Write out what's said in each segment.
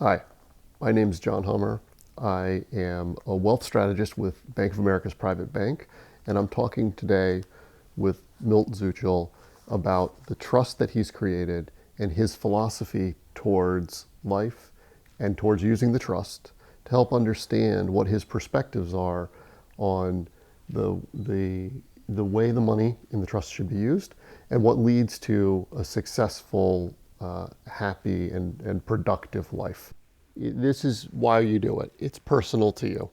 Hi, my name is John Hummer. I am a wealth strategist with Bank of America's private bank, and I'm talking today with Milt Zeutschel about the trust that he's created and his philosophy towards life and towards using the trust to help understand what his perspectives are on the way the money in the trust should be used and what leads to a successful, happy, and productive life. This is why you do it. It's personal to you.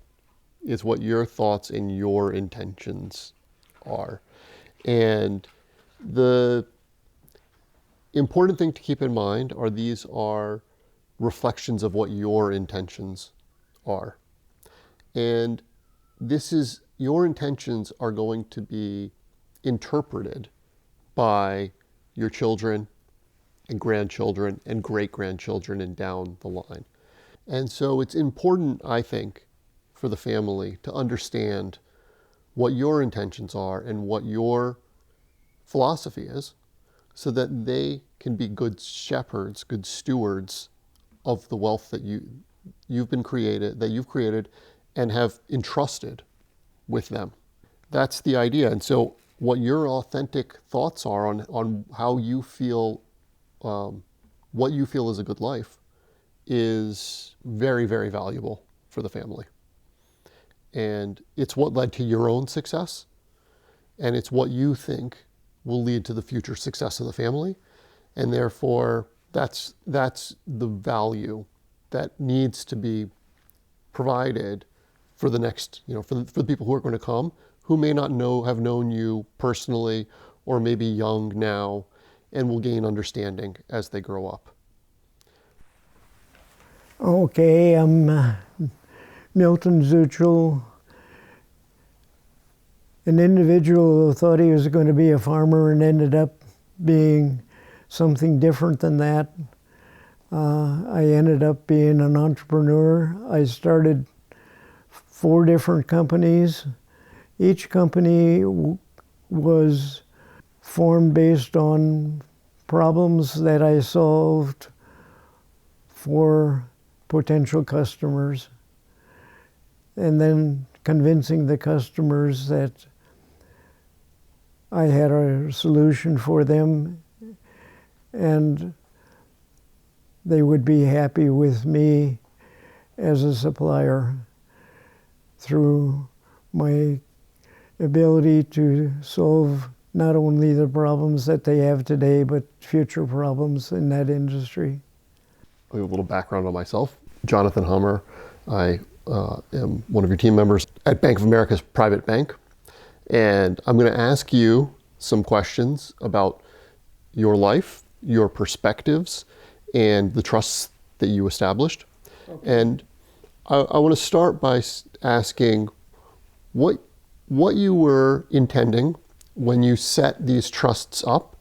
It's what your thoughts and your intentions are. And the important thing to keep in mind are these are reflections of what your intentions are. And this is, your intentions are going to be interpreted by your children and grandchildren and great-grandchildren and down the line. And so it's important, I think, for the family to understand what your intentions are and what your philosophy is so that they can be good shepherds, good stewards of the wealth that you've created and have entrusted with them. That's the idea. And so what your authentic thoughts are on how you feel, what you feel is a good life, is very, very valuable for the family. And it's what led to your own success, and it's what you think will lead to the future success of the family. And therefore, that's the value that needs to be provided for the next, for the people who are going to come, who may not have known you personally, or maybe young now, and will gain understanding as they grow up. Okay, I'm Milton Zeutschel, an individual who thought he was going to be a farmer and ended up being something different than that. I ended up being an entrepreneur. I started 4 different companies. Each company was formed based on problems that I solved for potential customers, and then convincing the customers that I had a solution for them and they would be happy with me as a supplier through my ability to solve not only the problems that they have today, but future problems in that industry. A little background on myself. Jonathan Hummer. I am one of your team members at Bank of America's private bank. And I'm going to ask you some questions about your life, your perspectives, and the trusts that you established. Okay. And I want to start by asking what you were intending when you set these trusts up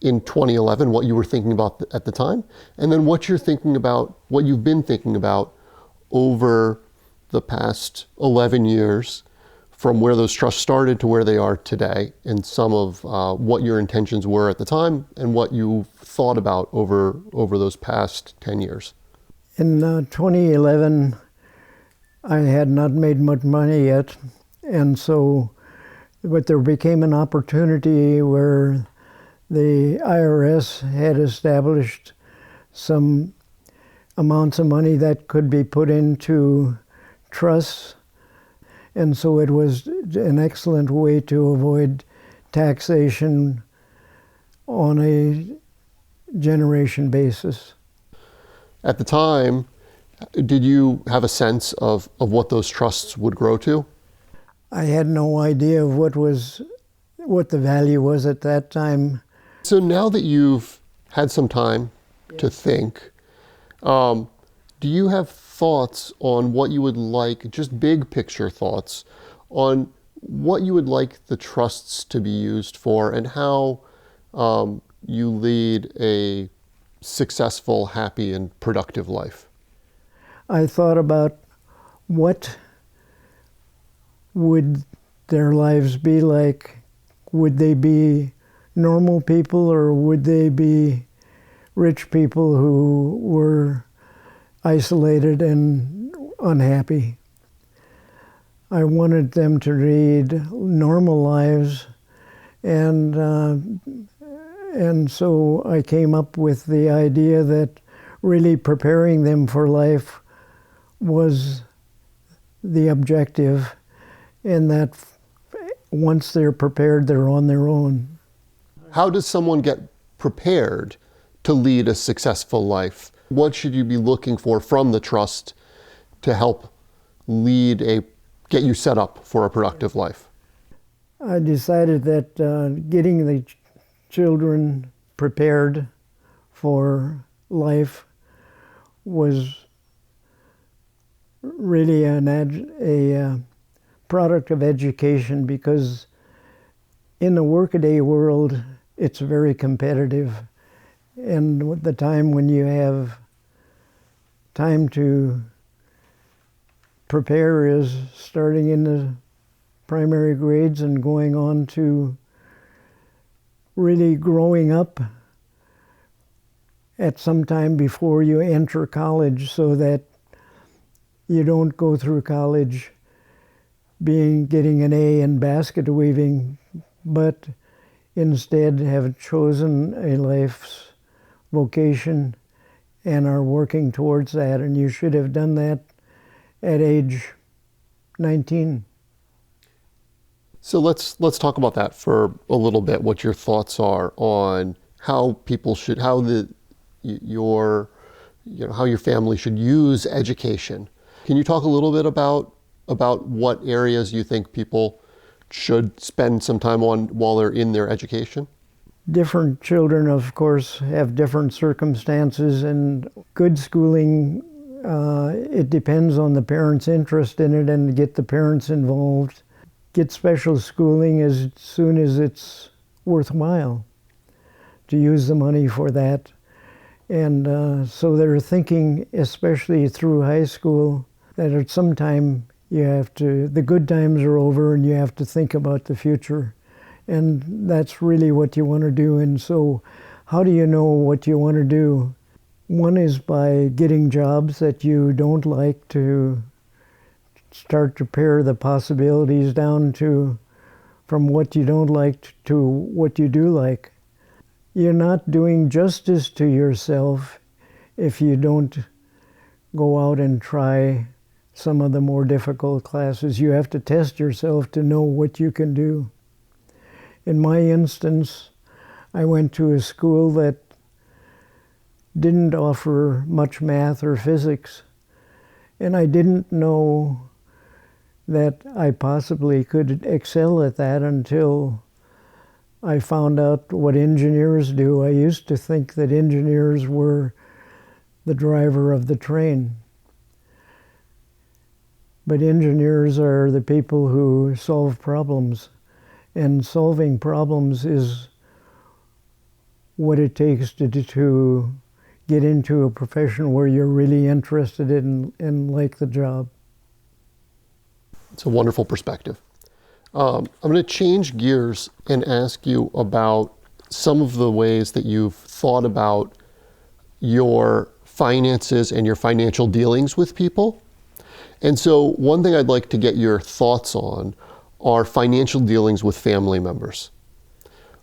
in 2011, what you were thinking about at the time, and then what you've been thinking about over the past 11 years from where those trusts started to where they are today, and some of what your intentions were at the time and what you thought about over those past 10 years. In 2011, I had not made much money yet, but there became an opportunity where the IRS had established some amounts of money that could be put into trusts. And so it was an excellent way to avoid taxation on a generation basis. At the time, did you have a sense of what those trusts would grow to? I had no idea of what the value was at that time. So now that you've had some time to think, do you have thoughts on what you would like, just big picture thoughts, on what you would like the trusts to be used for and how you lead a successful, happy, and productive life? I thought about what would their lives be like. Would they be normal people, or would they be rich people who were isolated and unhappy. I wanted them to lead normal lives, and so I came up with the idea that really preparing them for life was the objective, and that once they're prepared, they're on their own. How does someone get prepared to lead a successful life? What should you be looking for from the trust to help get you set up for a productive life? I decided that getting the children prepared for life was really a product of education, because in the workaday world, it's very competitive. And the time when you have time to prepare is starting in the primary grades and going on to really growing up at some time before you enter college, so that you don't go through college getting an A in basket weaving, but instead have chosen a life's vocation and are working towards that. And you should have done that at age 19. So let's talk about that for a little bit. What your thoughts are on how people should, how your family should use education. Can you talk a little bit about what areas you think people should spend some time on while they're in their education? Different children, of course, have different circumstances, and good schooling, it depends on the parents' interest in it, and get the parents involved. Get special schooling as soon as it's worthwhile to use the money for that. And so they're thinking, especially through high school, that at some time the good times are over and you have to think about the future. And that's really what you want to do. And so how do you know what you want to do? One is by getting jobs that you don't like, to start to pare the possibilities down from what you don't like to what you do like. You're not doing justice to yourself if you don't go out and try some of the more difficult classes. You have to test yourself to know what you can do. In my instance, I went to a school that didn't offer much math or physics, and I didn't know that I possibly could excel at that until I found out what engineers do. I used to think that engineers were the driver of the train. But engineers are the people who solve problems. And solving problems is what it takes to get into a profession where you're really interested in and like the job. It's a wonderful perspective. I'm going to change gears and ask you about some of the ways that you've thought about your finances and your financial dealings with people. And so one thing I'd like to get your thoughts on are financial dealings with family members,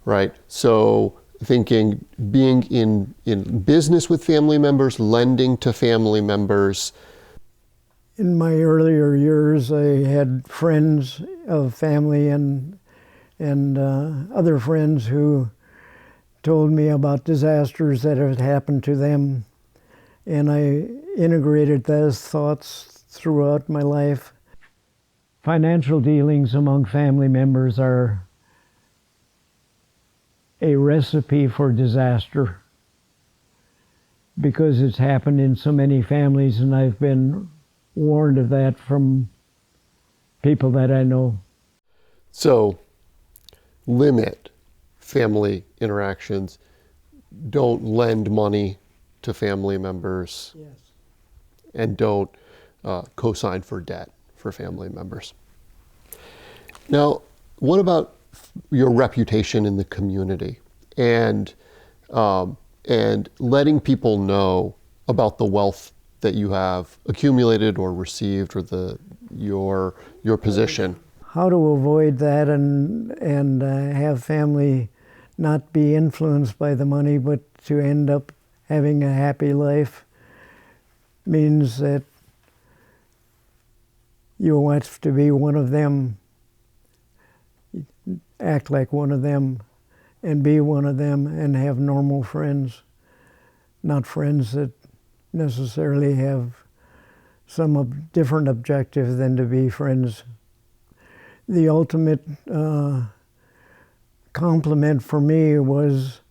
right? So thinking being in business with family members, lending to family members. In my earlier years, I had friends of family and other friends who told me about disasters that had happened to them, and I integrated those thoughts throughout my life. Financial dealings among family members are a recipe for disaster, because it's happened in so many families, and I've been warned of that from people that I know. So limit family interactions. Don't lend money to family members. Yes. And don't co-sign for debt for family members. Now, what about your reputation in the community and letting people know about the wealth that you have accumulated or received, or your position? How to avoid that and have family not be influenced by the money, but to end up having a happy life, means that you want to be one of them, act like one of them, and be one of them, and have normal friends, not friends that necessarily have some different objective than to be friends. The ultimate compliment for me was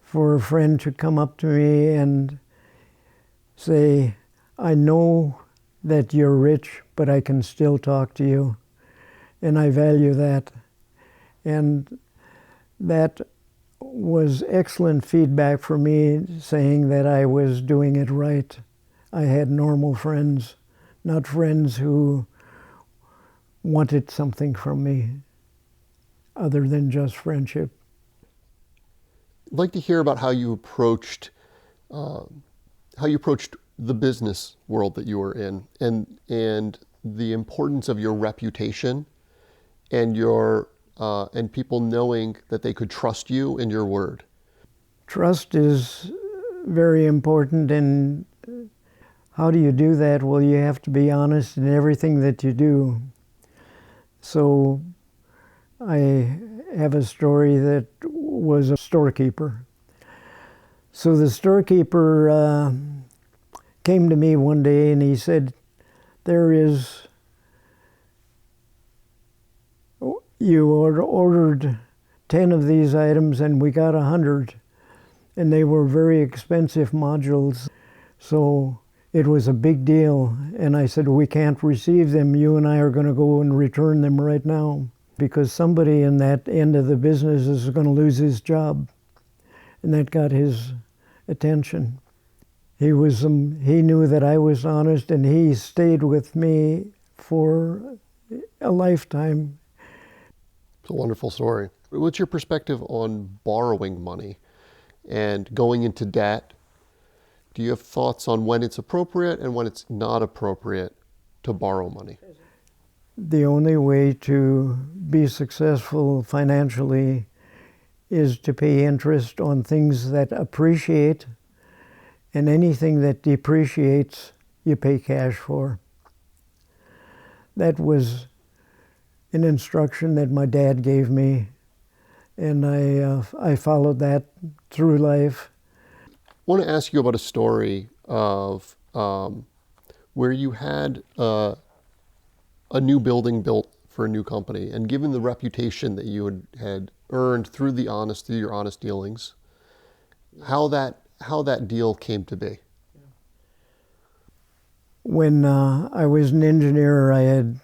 for a friend to come up to me and say, "I know that you're rich, but I can still talk to you, and I value that." And that was excellent feedback for me, saying that I was doing it right. I had normal friends, not friends who wanted something from me other than just friendship. I'd like to hear about how you approached the business world that you were in, and the importance of your reputation and and people knowing that they could trust you and your word. Trust is very important, and how do you do that? Well, you have to be honest in everything that you do. So I have a story that was a storekeeper. So the storekeeper came to me one day and he said, you ordered 10 of these items and we got 100. And they were very expensive modules. So it was a big deal. And I said, we can't receive them. You and I are going to go and return them right now, because somebody in that end of the business is going to lose his job. And that got his attention. He knew that I was honest, and he stayed with me for a lifetime. It's a wonderful story. What's your perspective on borrowing money and going into debt? Do you have thoughts on when it's appropriate and when it's not appropriate to borrow money? The only way to be successful financially is to pay interest on things that appreciate, and anything that depreciates, you pay cash for. That was an instruction that my dad gave me, and I followed that through life. I want to ask you about a story of where you had a new building built for a new company, and given the reputation that you had earned through your honest dealings, how that deal came to be. When I was an engineer, I had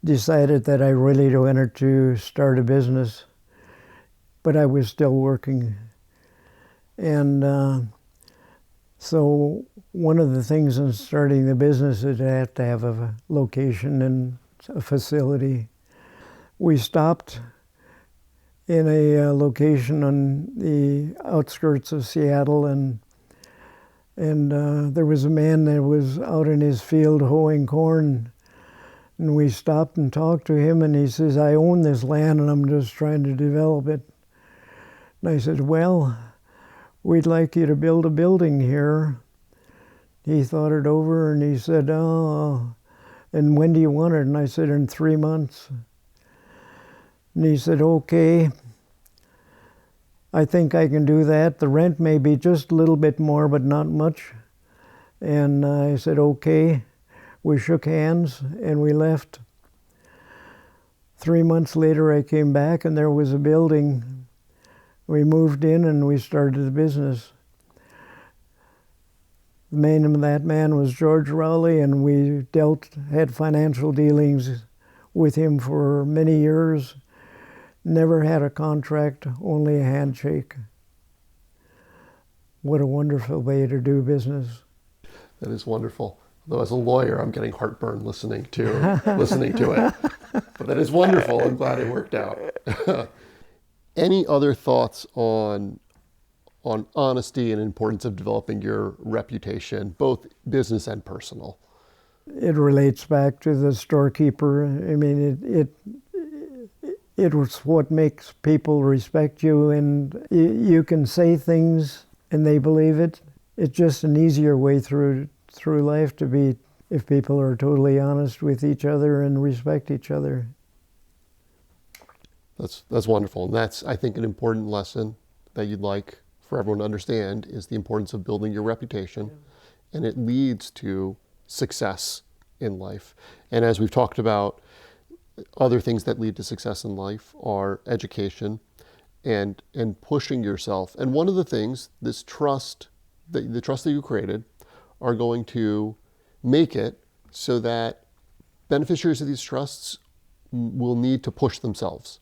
decided that I really wanted to start a business, but I was still working. And so one of the things in starting the business is you have to have a location and a facility. We stopped in a location on the outskirts of Seattle, and there was a man that was out in his field hoeing corn, and we stopped and talked to him, and he says, "I own this land and I'm just trying to develop it." And I said, "Well, we'd like you to build a building here." He thought it over and he said, "Oh, and when do you want it?" And I said, "In 3 months." And he said, "Okay, I think I can do that. The rent may be just a little bit more, but not much." And I said, "Okay." We shook hands and we left. 3 months later, I came back and there was a building. We moved in and we started the business. The name of that man was George Rowley, and we had financial dealings with him for many years. Never had a contract, only a handshake. What a wonderful way to do business. That is wonderful. Though as a lawyer, I'm getting heartburn listening to it. But that is wonderful. I'm glad it worked out. Any other thoughts on on honesty and importance of developing your reputation, both business and personal. It relates back to the storekeeper. I mean, it was what makes people respect you, and you can say things and they believe it. It's just an easier way through life to be if people are totally honest with each other and respect each other. That's wonderful. And that's, I think, an important lesson that you'd like for everyone to understand is the importance of building your reputation. Yeah. And it leads to success in life. And as we've talked about, other things that lead to success in life are education and pushing yourself. And one of the things, this trust, the trust that you created, are going to make it so that beneficiaries of these trusts will need to push themselves.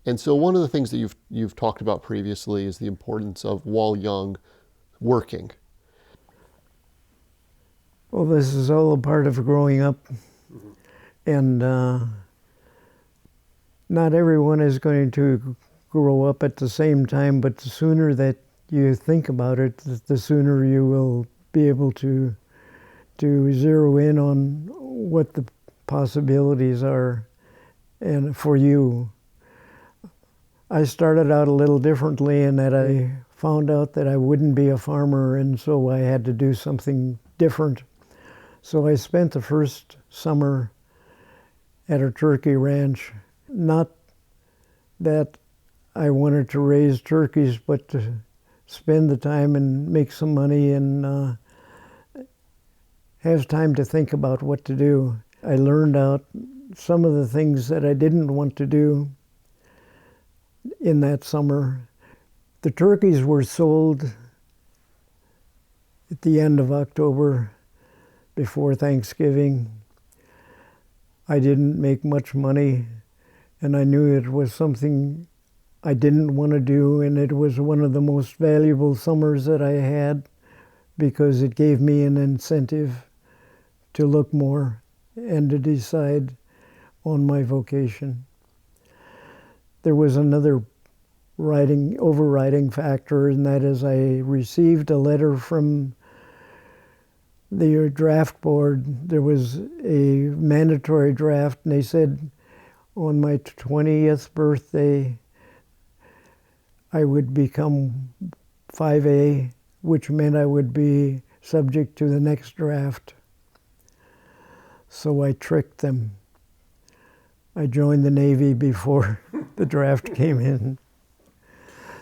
And so one of the things that you've talked about previously is the importance of, while young, working. Well, this is all a part of growing up. Mm-hmm. And not everyone is going to grow up at the same time, but the sooner that you think about it, the sooner you will be able to zero in on what the possibilities are and for you. I started out a little differently in that I found out that I wouldn't be a farmer, and so I had to do something different. So I spent the first summer at a turkey ranch. Not that I wanted to raise turkeys, but to spend the time and make some money and have time to think about what to do. I learned out some of the things that I didn't want to do in that summer. The turkeys were sold at the end of October, before Thanksgiving. I didn't make much money, and I knew it was something I didn't want to do, and it was one of the most valuable summers that I had because it gave me an incentive to look more and to decide on my vocation. There was another overriding factor, and that is I received a letter from the draft board. There was a mandatory draft, and they said on my 20th birthday I would become 5A, which meant I would be subject to the next draft. So I tricked them. I joined the Navy before the draft came in.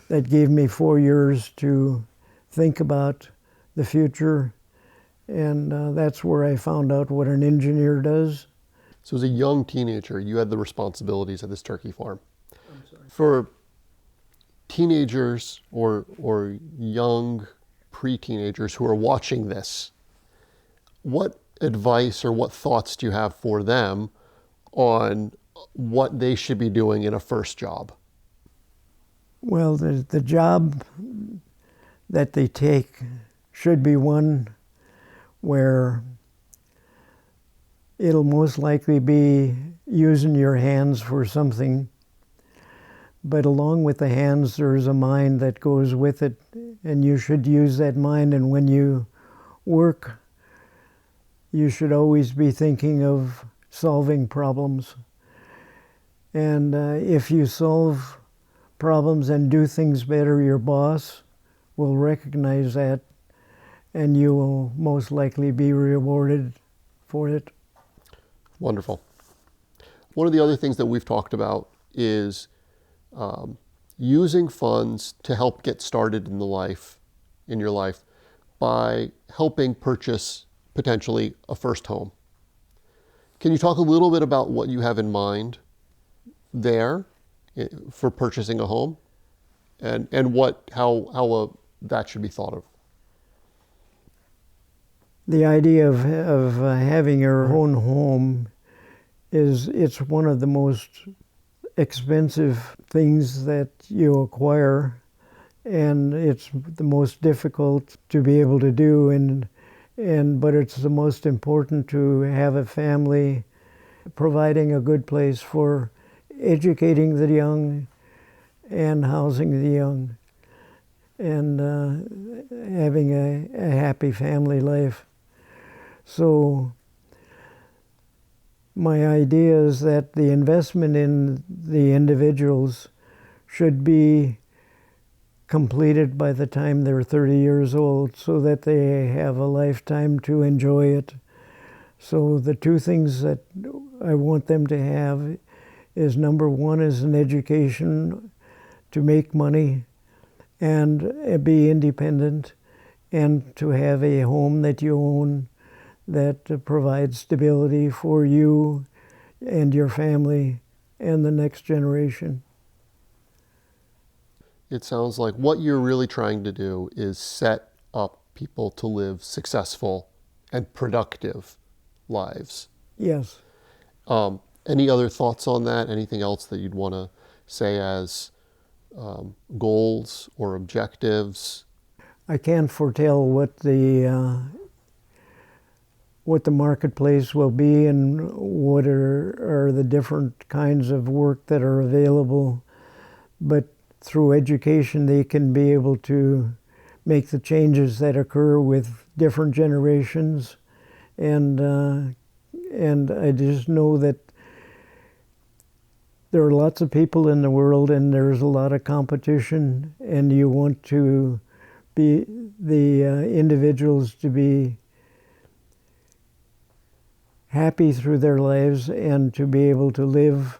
That gave me 4 years to think about the future, and that's where I found out what an engineer does. So as a young teenager, you had the responsibilities of this turkey farm. For teenagers or young pre-teenagers who are watching this, what advice or what thoughts do you have for them on what they should be doing in a first job? Well, the job that they take should be one where it'll most likely be using your hands for something, but along with the hands there's a mind that goes with it, and you should use that mind. And when you work, you should always be thinking of solving problems. And if you solve problems and do things better, your boss will recognize that, and you will most likely be rewarded for it. Wonderful. One of the other things that we've talked about is using funds to help get started in your life by helping purchase potentially a first home. Can you talk a little bit about what you have in mind there for purchasing a home, and how that should be thought of? The idea of having your own home it's one of the most expensive things that you acquire, and it's the most difficult to be able to do, but it's the most important to have a family, providing a good place for educating the young and housing the young. and having a happy family life. So my idea is that the investment in the individuals should be completed by the time they're 30 years old so that they have a lifetime to enjoy it. So the two things that I want them to have is, number one is an education to make money and be independent, and to have a home that you own that provides stability for you and your family and the next generation. It sounds like what you're really trying to do is set up people to live successful and productive lives. Yes. Any other thoughts on that? Anything else that you'd want to say as goals or objectives? I can't foretell what the marketplace will be and what are the different kinds of work that are available, but through education they can be able to make the changes that occur with different generations, and I just know that there are lots of people in the world and there's a lot of competition, and you want to be the individuals to be happy through their lives and to be able to live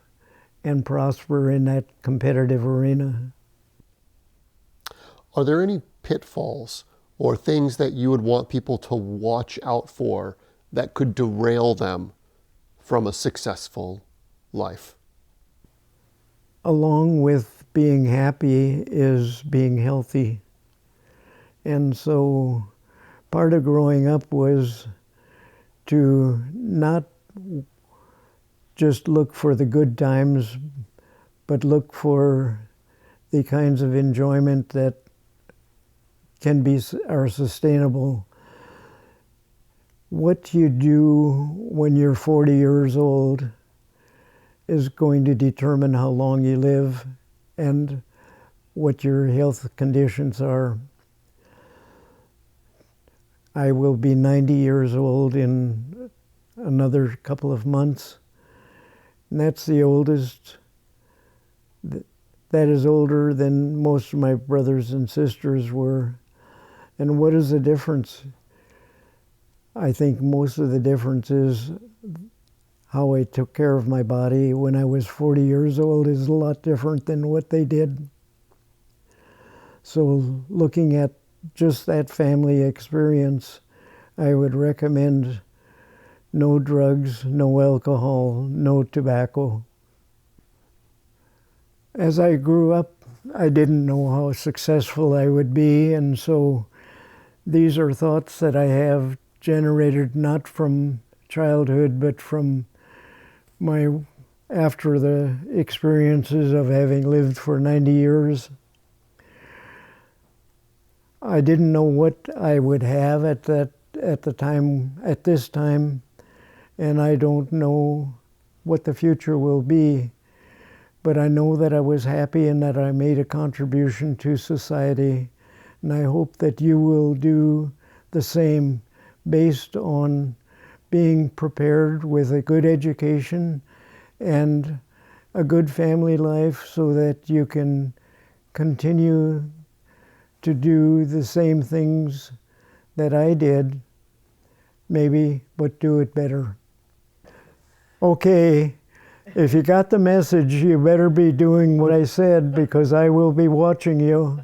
and prosper in that competitive arena. Are there any pitfalls or things that you would want people to watch out for that could derail them from a successful life? Along with being happy is being healthy. And so part of growing up was to not just look for the good times, but look for the kinds of enjoyment that are sustainable. What you do when you're 40 years old is going to determine how long you live and what your health conditions are. I will be 90 years old in another couple of months, and that's the oldest. That is older than most of my brothers and sisters were. And what is the difference? I think most of the difference is how I took care of my body when I was 40 years old is a lot different than what they did. So looking at just that family experience, I would recommend no drugs, no alcohol, no tobacco. As I grew up, I didn't know how successful I would be, and so these are thoughts that I have generated not from childhood, but from after the experiences of having lived for 90 years. I didn't know what I would have at this time, and I don't know what the future will be. But I know that I was happy and that I made a contribution to society, and I hope that you will do the same based on being prepared with a good education and a good family life so that you can continue to do the same things that I did, maybe, but do it better. Okay, if you got the message, you better be doing what I said, because I will be watching you.